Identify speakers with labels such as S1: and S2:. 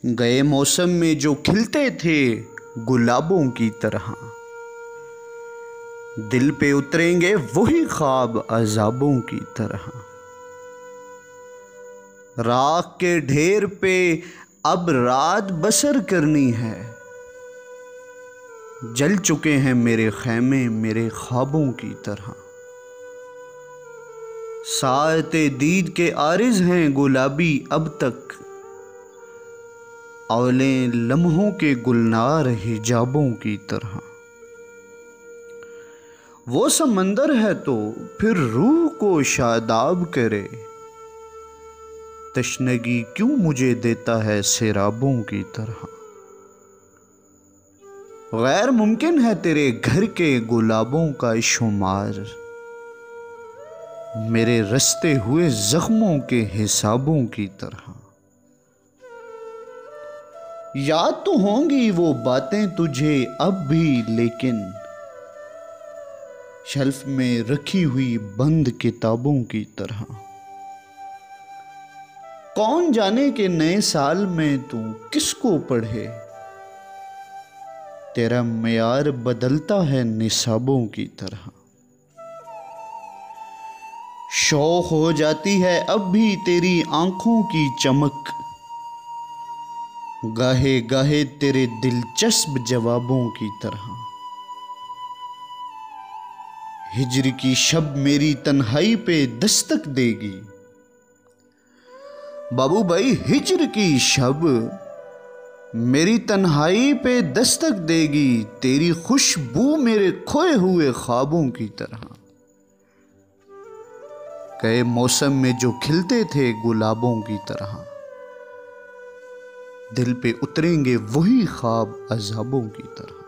S1: गए मौसम में जो खिलते थे गुलाबों की तरह, दिल पे उतरेंगे वही ख्वाब अज़ाबों की तरह। राख के ढेर पे अब रात बसर करनी है, जल चुके हैं मेरे खैमे मेरे ख्वाबों की तरह। साते दीद के आरिज़ हैं गुलाबी अब तक, औलें लम्हों के गुलनार हिजाबों की तरह। वो समंदर है तो फिर रूह को शादाब करे, तशनगी क्यों मुझे देता है सैराबों की तरह। गैर मुमकिन है तेरे घर के गुलाबों का शुमार, मेरे रस्ते हुए जख्मों के हिसाबों की तरह। याद तो होंगी वो बातें तुझे अब भी, लेकिन शेल्फ में रखी हुई बंद किताबों की तरह। कौन जाने के नए साल में तू किसको पढ़े, तेरा मेयार बदलता है निसाबों की तरह। शौक हो जाती है अब भी तेरी आंखों की चमक, गाहे गाहे तेरे दिलचस्प जवाबों की तरह। हिज्र की शब मेरी तन्हाई पे दस्तक देगी, बाबू भाई हिज्र की शब मेरी तन्हाई पे दस्तक देगी, तेरी खुशबू मेरे खोए हुए ख्वाबों की तरह। गए मौसम में जो खिलते थे गुलाबों की तरह, दिल पे उतरेंगे वही ख्वाब अज़ाबों की तरह।